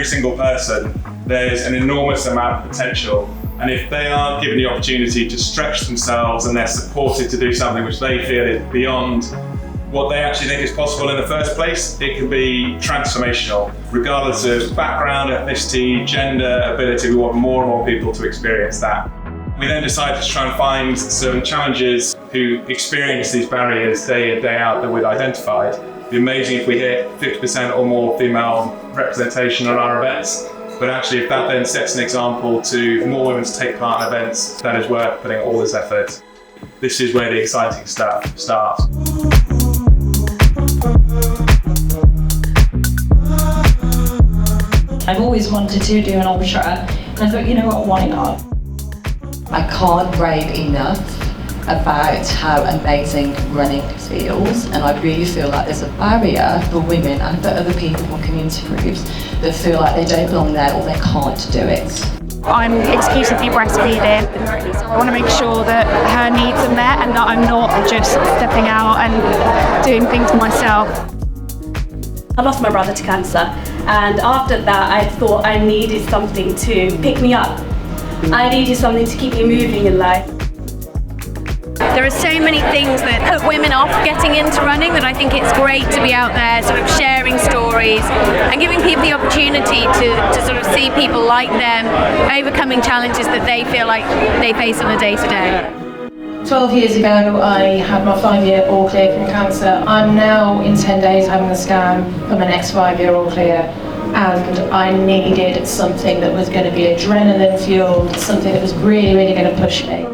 every single person, there's an enormous amount of potential. And if they are given the opportunity to stretch themselves and they're supported to do something which they feel is beyond what they actually think is possible in the first place, it can be transformational. Regardless of background, ethnicity, gender, ability, we want more and more people to experience that. We then decided to try and find some challengers who experience these barriers day in, day out that we'd identified. It'd be amazing if we hit 50% or more female representation at our events, but actually if that then sets an example to more women to take part in events, that is worth putting all this effort. This is where the exciting stuff starts. I've always wanted to do an ultra, and I thought, you know what, why not? I can't rave enough about how amazing running feels, and I really feel like there's a barrier for women and for other people from community groups that feel like they don't belong there or they can't do it. I'm exclusively breastfeeding, so I want to make sure that her needs are met and that I'm not just stepping out and doing things myself. I lost my brother to cancer, and after that I thought I needed something to pick me up. I needed something to keep me moving in life. There are so many things that put women off getting into running that I think it's great to be out there sort of sharing stories and giving people the opportunity to sort of see people like them overcoming challenges that they feel like they face on a day-to-day. 12 years ago, I had my 5-year all clear from cancer. I'm now in 10 days having a scan for my next 5-year all clear, and I needed something that was going to be adrenaline fueled, something that was really, really going to push me.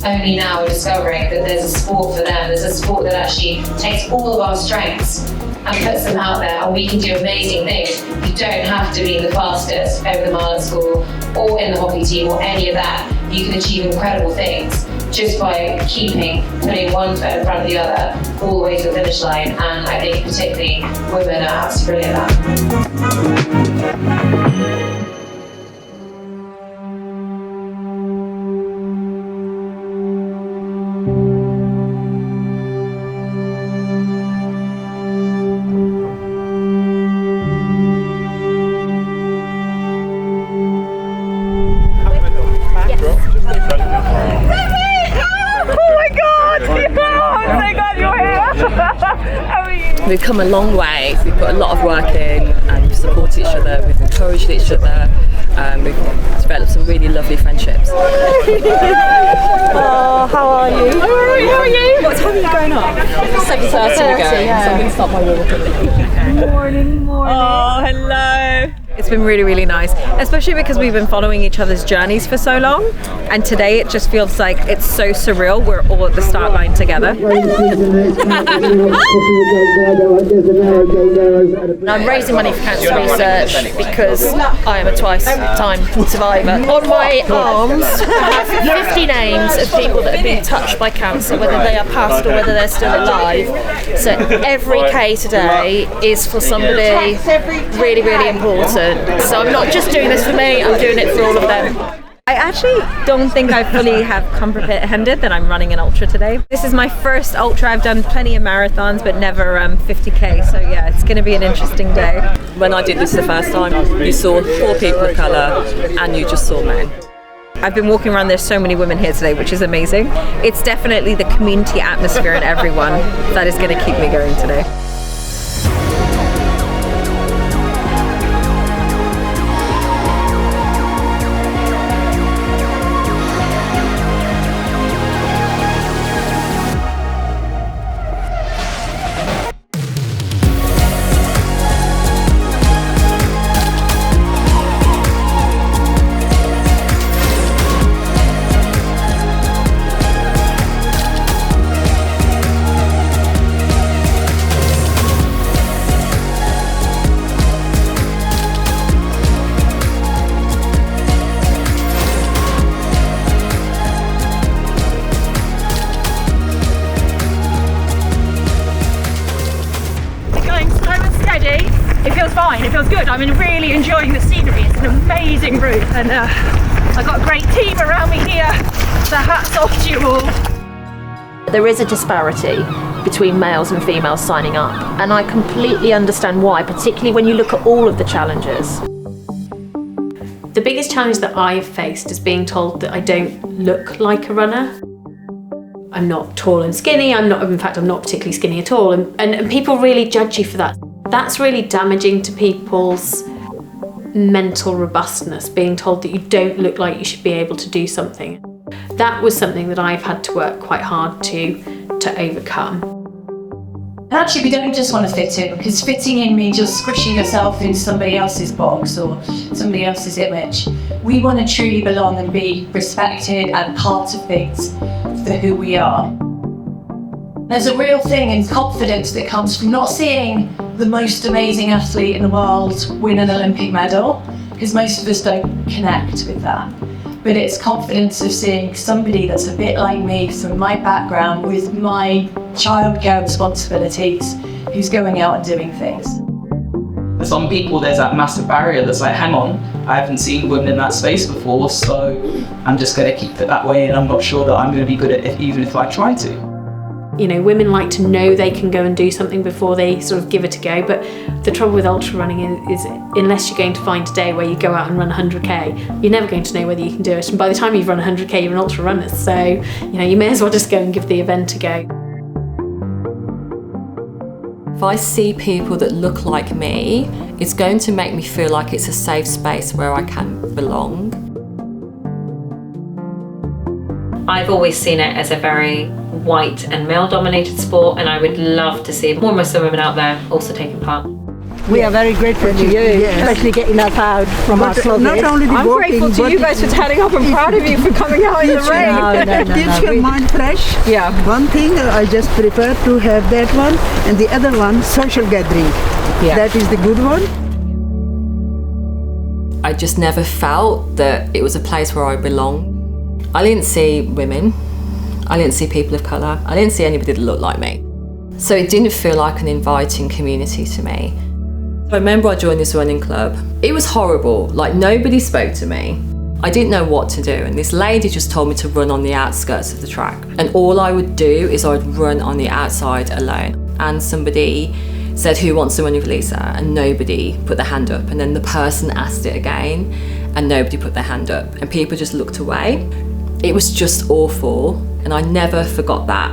Only now we're discovering that there's a sport for them, there's a sport that actually takes all of our strengths and puts them out there, and we can do amazing things. You don't have to be the fastest over the mile at school or in the hockey team or any of that. You can achieve incredible things just by putting one foot in front of the other all the way to the finish line, and I think particularly women are absolutely brilliant at that. We've come a long way. We've put a lot of work in, and we've supported each other, we've encouraged each other, we've developed some really lovely friendships. Oh, how are you? How are you? What time are you going up? 7:30 we're going, so I'm going to start my walk. Morning. Oh, hello. It's been really, really nice, especially because we've been following each other's journeys for so long, and today it just feels like it's so surreal. We're all at the start line together. I'm raising money for cancer research because I am a twice-time survivor. On my arms, I have 50 names of people that have been touched by cancer, whether they are past or whether they're still alive. So every K today is for somebody really, really important. So I'm not just doing this for me, I'm doing it for all of them. I actually don't think I fully have comprehended that I'm running an ultra today. This is my first ultra. I've done plenty of marathons, but never 50k. So yeah, it's going to be an interesting day. When I did this the first time, you saw 4 people of colour and you just saw men. I've been walking around, there's so many women here today, which is amazing. It's definitely the community atmosphere and everyone that is going to keep me going today. It feels good. I'm really enjoying the scenery. It's an amazing route, and I've got a great team around me here, so hats off to you all. There is a disparity between males and females signing up, and I completely understand why, particularly when you look at all of the challenges. The biggest challenge that I've faced is being told that I don't look like a runner. I'm not tall and skinny, I'm not particularly skinny at all, and people really judge you for that. That's really damaging to people's mental robustness, being told that you don't look like you should be able to do something. That was something that I've had to work quite hard to overcome. Actually, we don't just want to fit in, because fitting in means just squishing yourself in somebody else's box or somebody else's image. We want to truly belong and be respected and part of things for who we are. There's a real thing in confidence that comes from not seeing the most amazing athlete in the world win an Olympic medal, because most of us don't connect with that. But it's confidence of seeing somebody that's a bit like me from my background with my childcare responsibilities who's going out and doing things. For some people there's that massive barrier that's like, hang on, I haven't seen women in that space before, so I'm just going to keep it that way and I'm not sure that I'm going to be good at it even if I try to. You know, women like to know they can go and do something before they sort of give it a go, but the trouble with ultra running is unless you're going to find a day where you go out and run 100k, you're never going to know whether you can do it, and by the time you've run 100k you're an ultra runner, so you know, you may as well just go and give the event a go. If I see people that look like me, it's going to make me feel like it's a safe space where I can belong. I've always seen it as a very white and male-dominated sport, and I would love to see more Muslim women out there also taking part. We are very grateful to you, especially getting us out from our closet. Not only the I'm walking, grateful to you guys for turning up. I'm proud of you for coming out in the rain. It keeps your mind fresh. Yeah. One thing I just prefer to have that one, and the other one, social gathering. Yeah. That is the good one. I just never felt that it was a place where I belonged. I didn't see women, I didn't see people of colour, I didn't see anybody that looked like me. So it didn't feel like an inviting community to me. I remember I joined this running club. It was horrible, like nobody spoke to me. I didn't know what to do, and this lady just told me to run on the outskirts of the track. And all I would do is I'd run on the outside alone. And somebody said, who wants to run with Lisa? And nobody put their hand up. And then the person asked it again, and nobody put their hand up. And people just looked away. It was just awful, and I never forgot that.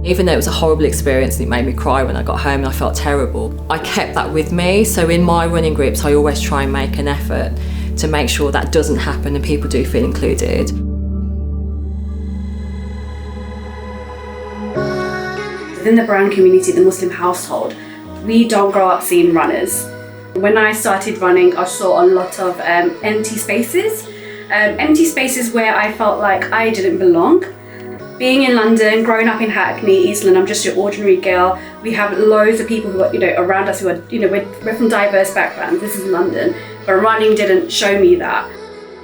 Even though it was a horrible experience and it made me cry when I got home and I felt terrible, I kept that with me. So in my running groups, I always try and make an effort to make sure that doesn't happen and people do feel included. Within the brown community, the Muslim household, we don't grow up seeing runners. When I started running, I saw a lot of empty spaces where I felt like I didn't belong. Being in London, growing up in Hackney, East London, I'm just your ordinary girl. We have loads of people who are, around us who are, we're from diverse backgrounds. This is London, but running didn't show me that.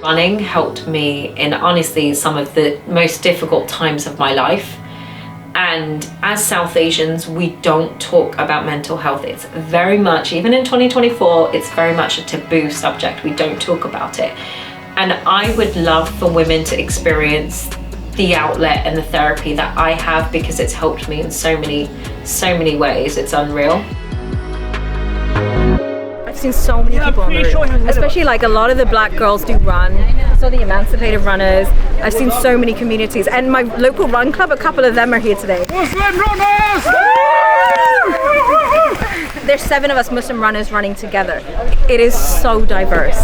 Running helped me in honestly some of the most difficult times of my life. And as South Asians, we don't talk about mental health. It's very much, even in 2024, it's very much a taboo subject. We don't talk about it. And I would love for women to experience the outlet and the therapy that I have, because it's helped me in so many ways. It's unreal. I've seen so many people on the route, especially like a lot of the black girls do run. So the emancipated runners. I've seen so many communities, and my local run club, a couple of them are here today. Muslim runners! There's 7 of us Muslim runners running together. It is so diverse.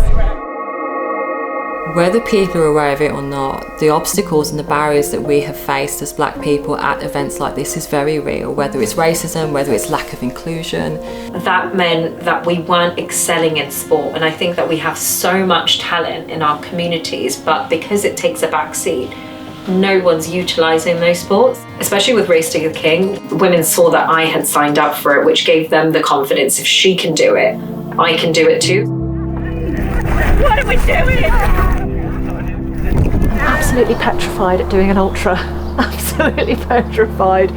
Whether people are aware of it or not, the obstacles and the barriers that we have faced as black people at events like this is very real, whether it's racism, whether it's lack of inclusion. That meant that we weren't excelling in sport, and I think that we have so much talent in our communities, but because it takes a back seat, no one's utilising those sports. Especially with Race to the King, women saw that I had signed up for it, which gave them the confidence, if she can do it, I can do it too. What are we doing? Absolutely petrified at doing an ultra. Absolutely petrified.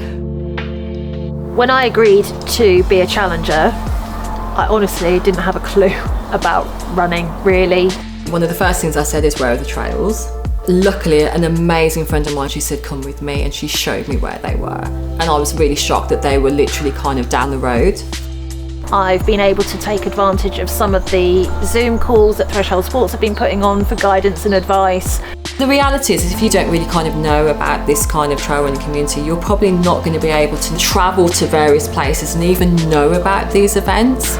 When I agreed to be a challenger, I honestly didn't have a clue about running, really. One of the first things I said is, where are the trails? Luckily, an amazing friend of mine, she said, come with me, and she showed me where they were. And I was really shocked that they were literally kind of down the road. I've been able to take advantage of some of the Zoom calls that Threshold Sports have been putting on for guidance and advice. The reality is if you don't really kind of know about this kind of trail running community, you're probably not going to be able to travel to various places and even know about these events.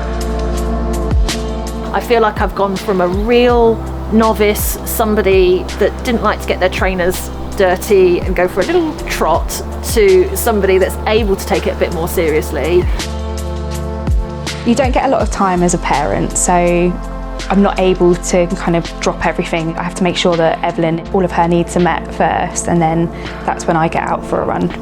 I feel like I've gone from a real novice, somebody that didn't like to get their trainers dirty and go for a little trot, to somebody that's able to take it a bit more seriously. You don't get a lot of time as a parent, so I'm not able to kind of drop everything. I have to make sure that Evelyn, all of her needs are met first, and then that's when I get out for a run.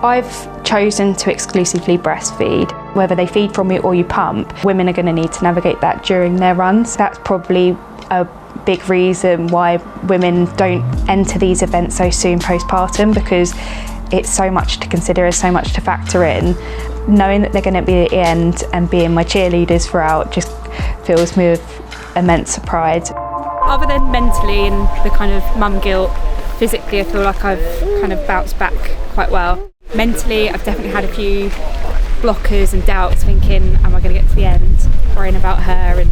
I've chosen to exclusively breastfeed. Whether they feed from you or you pump, women are going to need to navigate that during their runs. That's probably a big reason why women don't enter these events so soon postpartum, because it's so much to consider, so much to factor in. Knowing that they're going to be at the end and being my cheerleaders throughout just fills me with immense pride. Other than mentally and the kind of mum guilt, physically I feel like I've kind of bounced back quite well. Mentally, I've definitely had a few blockers and doubts, thinking, am I going to get to the end? Worrying about her, and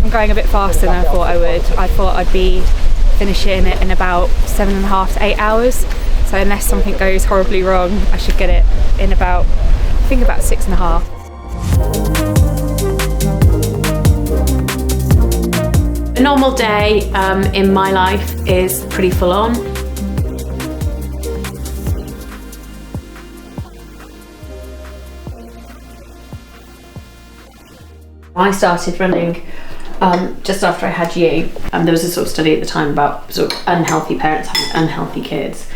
I'm going a bit faster than I thought I would. I thought I'd be finishing it in about 7.5 to 8 hours. So unless something goes horribly wrong, I should get it in about, I think about 6.5. A normal day in my life is pretty full on. I started running just after I had you. There was a sort of study at the time about sort of unhealthy parents having unhealthy kids,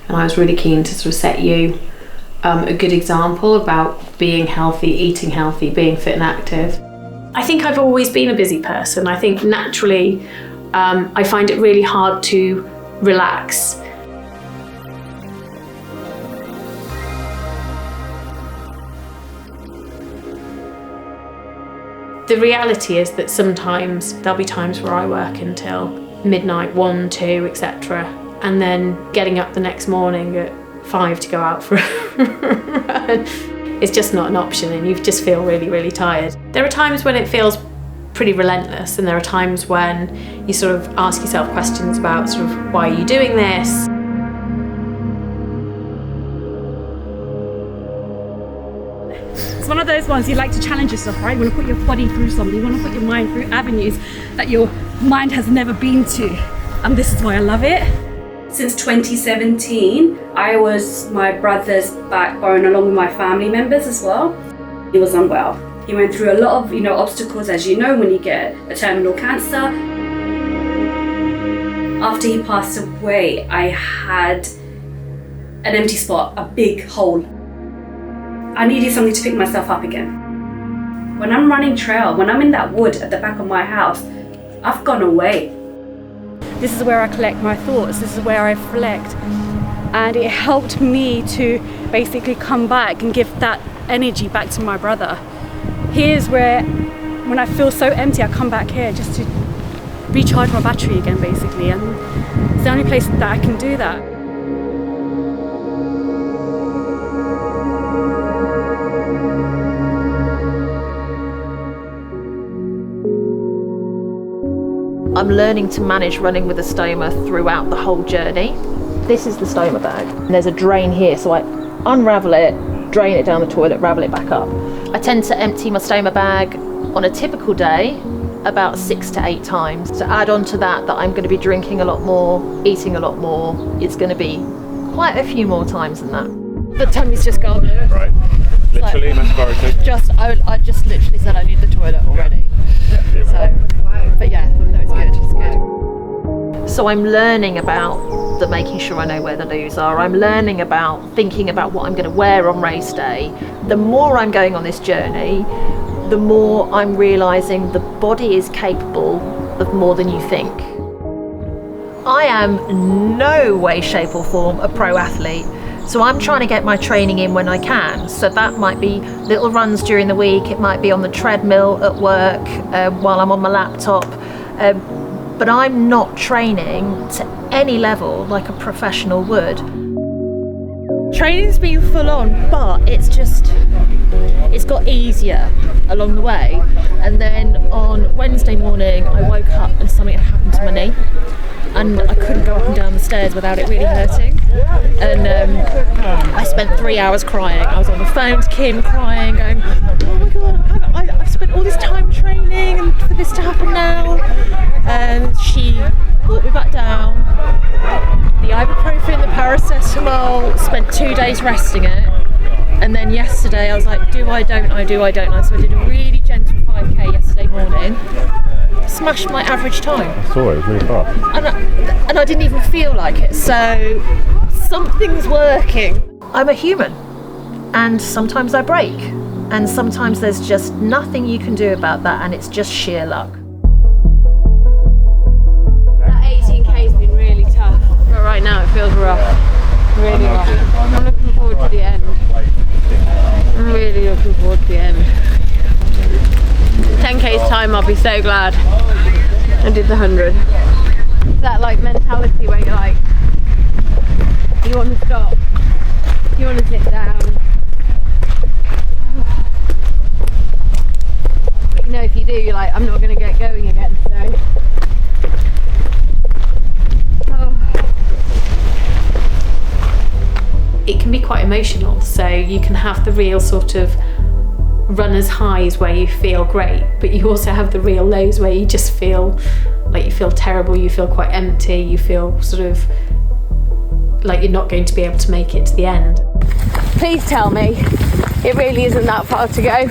and I was really keen to sort of set you a good example about being healthy, eating healthy, being fit and active. I think I've always been a busy person. I think naturally I find it really hard to relax. The reality is that sometimes there'll be times where I work until midnight, 1, 2, etc. and then getting up the next morning at 5 to go out for a run. It's just not an option, and you just feel really, really tired. There are times when it feels pretty relentless, and there are times when you sort of ask yourself questions about sort of, why are you doing this? It's one of those ones you like to challenge yourself, right? You want to put your body through something, you want to put your mind through avenues that your mind has never been to. And this is why I love it. Since 2017, I was my brother's backbone along with my family members as well. He was unwell. He went through a lot of, obstacles, as you know, when you get a terminal cancer. After he passed away, I had an empty spot, a big hole. I needed something to pick myself up again. When I'm running trail, when I'm in that wood at the back of my house, I've gone away. This is where I collect my thoughts, this is where I reflect. And it helped me to basically come back and give that energy back to my brother. Here's where, when I feel so empty, I come back here just to recharge my battery again, basically. And it's the only place that I can do that. I'm learning to manage running with a stoma throughout the whole journey. This is the stoma bag. And there's a drain here, so I unravel it, drain it down the toilet, ravel it back up. I tend to empty my stoma bag on a typical day about 6 to 8 times. To add on to that I'm going to be drinking a lot more, eating a lot more, it's going to be quite a few more times than that. The tummy's just gone. Right. Literally, metaphorically. I just literally said I need the toilet already. But yeah, no, it's good. So I'm learning about making sure I know where the loos are. I'm learning about thinking about what I'm going to wear on race day. The more I'm going on this journey, the more I'm realising the body is capable of more than you think. I am no way, shape or form a pro athlete. So I'm trying to get my training in when I can. So that might be little runs during the week, it might be on the treadmill at work while I'm on my laptop. but I'm not training to any level like a professional would. Training's been full on, but it's got easier along the way. And then on Wednesday morning, I woke up and something had happened to my knee, and I couldn't go up and down the stairs without it really hurting. And I spent 3 hours crying. I was on the phone to Kim crying, going, oh my God, I've spent all this time training and for this to happen now. And she brought me back down. The ibuprofen, the paracetamol, spent 2 days resting it. And then yesterday I was like, do I, don't I? So I did a really gentle 5k yesterday morning. Smashed my average time. I saw it, was really fast. And I didn't even feel like it, so something's working. I'm a human, and sometimes I break, and sometimes there's just nothing you can do about that, and it's just sheer luck. That 18k has been really tough, but right now it feels rough, really rough. I'm looking forward to the end. I'm really looking forward to the end. 10k's time, I'll be so glad I did the 100. That like mentality where you're like, you want to stop, you want to sit down. But you know, if you do, you're like, I'm not going to get going again, so. It can be quite emotional, so you can have the real sort of runner's highs where you feel great, but you also have the real lows where you just feel like you feel terrible, you feel quite empty, you feel sort of like you're not going to be able to make it to the end. Please tell me it really isn't that far to go.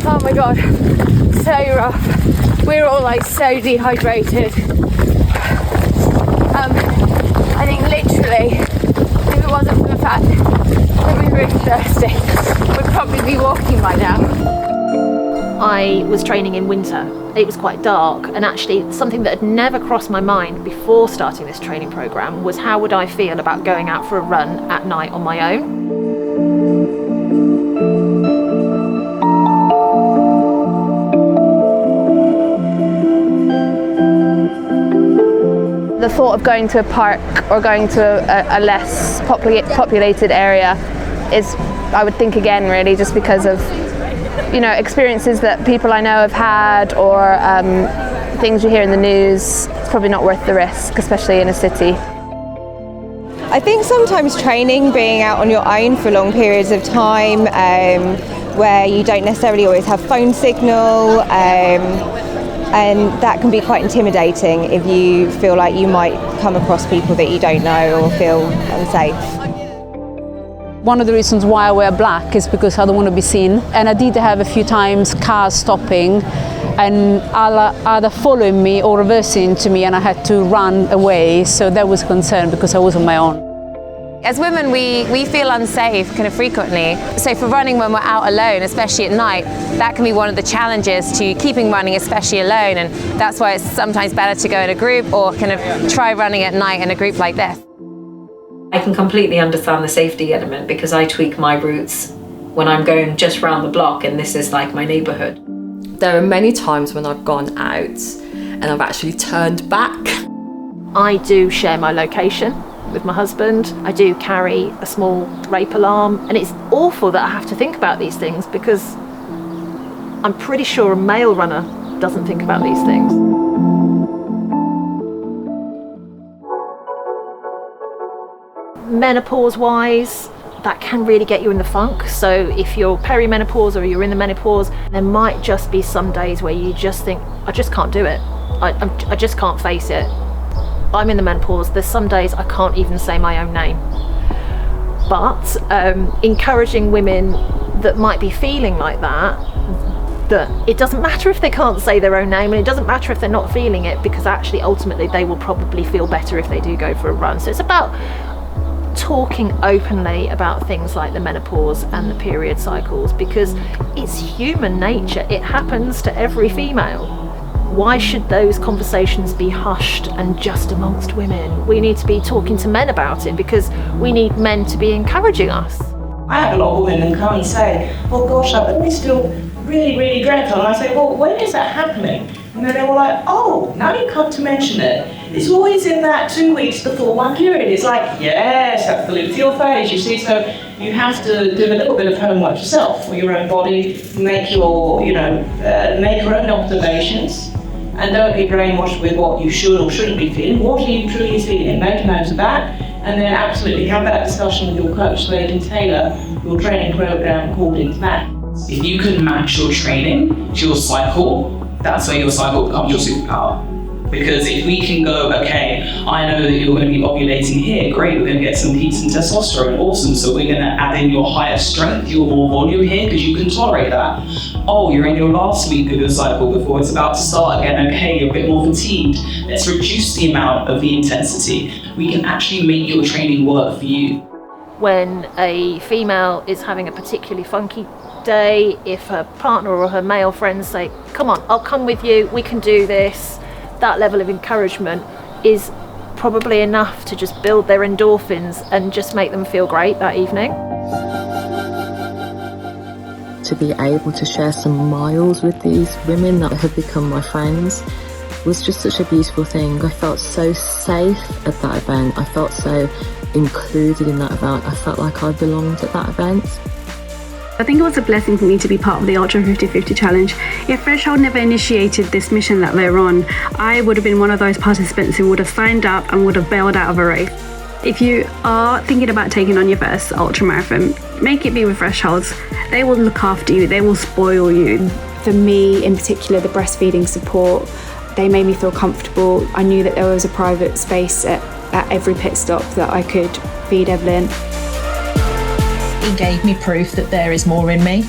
Oh my God, so rough. We're all like so dehydrated. I think literally, if it wasn't for the fact that we were really thirsty, we'd probably be walking by now. I was training in winter. It was quite dark, and actually something that had never crossed my mind before starting this training program was how would I feel about going out for a run at night on my own. The thought of going to a park or going to a less populated area is, I would think again really, just because of, you know, experiences that people I know have had, or things you hear in the news. It's probably not worth the risk, especially in a city. I think sometimes training, being out on your own for long periods of time, where you don't necessarily always have phone signal, and that can be quite intimidating if you feel like you might come across people that you don't know or feel unsafe. One of the reasons why I wear black is because I don't want to be seen. And I did have a few times cars stopping and either following me or reversing into me, and I had to run away. So that was a concern because I was on my own. As women, we feel unsafe kind of frequently. So for running when we're out alone, especially at night, that can be one of the challenges to keeping running, especially alone. And that's why it's sometimes better to go in a group or kind of try running at night in a group like this. I can completely understand the safety element because I tweak my routes when I'm going just round the block and this is like my neighbourhood. There are many times when I've gone out and I've actually turned back. I do share my location with my husband. I do carry a small rape alarm, and it's awful that I have to think about these things because I'm pretty sure a male runner doesn't think about these things. Menopause-wise, that can really get you in the funk. So if you're perimenopause or you're in the menopause, there might just be some days where you just think, I just can't do it. I just can't face it. I'm in the menopause, there's some days I can't even say my own name. But encouraging women that might be feeling like that it doesn't matter if they can't say their own name, and it doesn't matter if they're not feeling it, because actually ultimately they will probably feel better if they do go for a run. So it's about talking openly about things like the menopause and the period cycles, because it's human nature, it happens to every female. Why should those conversations be hushed and just amongst women? We need to be talking to men about it because we need men to be encouraging us. I have a lot of women come and say, oh gosh, I always feel really, really dreadful. And I say, well, when is that happening? And then they were like, oh, now you come to mention it. It's always in that 2 weeks before my period. It's like, yes, that's the luteal phase, you see. So you have to do a little bit of homework yourself for your own body, make your, make your own observations, and don't be brainwashed with what you should or shouldn't be feeling. What are you truly feeling? Make notes of that, and then absolutely have that discussion with your coach so they can tailor your training program according to that. If you can match your training to your cycle, that's where your cycle becomes your superpower. Because if we can go, okay, I know that you're going to be ovulating here, great, we're going to get some peaks in testosterone, awesome, so we're going to add in your higher strength, your more volume here, because you can tolerate that. Oh, you're in your last week of your cycle before it's about to start again, okay, you're a bit more fatigued. Let's reduce the amount of the intensity. We can actually make your training work for you. When a female is having a particularly funky day, if her partner or her male friends say, come on, I'll come with you, we can do this, that level of encouragement is probably enough to just build their endorphins and just make them feel great that evening. To be able to share some miles with these women that have become my friends was just such a beautiful thing. I felt so safe at that event. I felt so included in that event. I felt like I belonged at that event. I think it was a blessing for me to be part of the Ultra 50/50 Challenge. If Threshold never initiated this mission that they're on, I would have been one of those participants who would have signed up and would have bailed out of a race. If you are thinking about taking on your first ultra marathon, make it be with Thresholds. They will look after you, they will spoil you. For me in particular, the breastfeeding support, they made me feel comfortable. I knew that there was a private space at every pit stop that I could feed Evelyn. It gave me proof that there is more in me.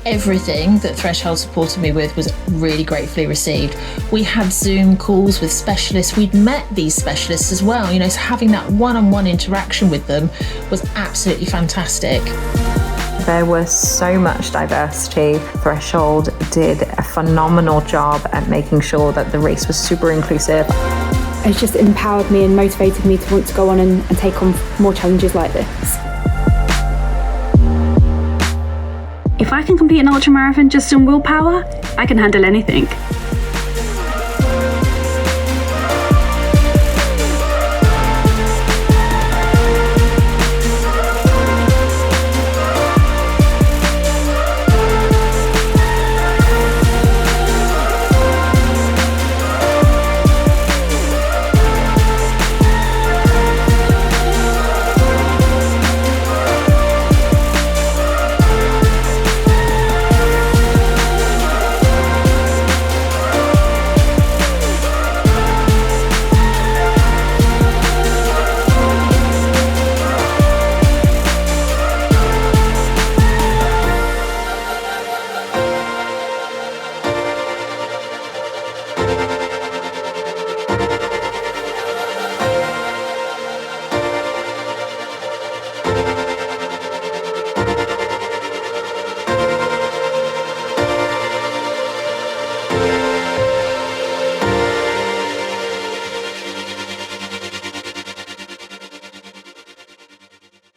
Everything that Threshold supported me with was really gratefully received. We had Zoom calls with specialists. We'd met these specialists as well, so having that one-on-one interaction with them was absolutely fantastic. There was so much diversity. Threshold did a phenomenal job at making sure that the race was super inclusive. It's just empowered me and motivated me to want to go on and take on more challenges like this. If I can complete an ultramarathon just on willpower, I can handle anything.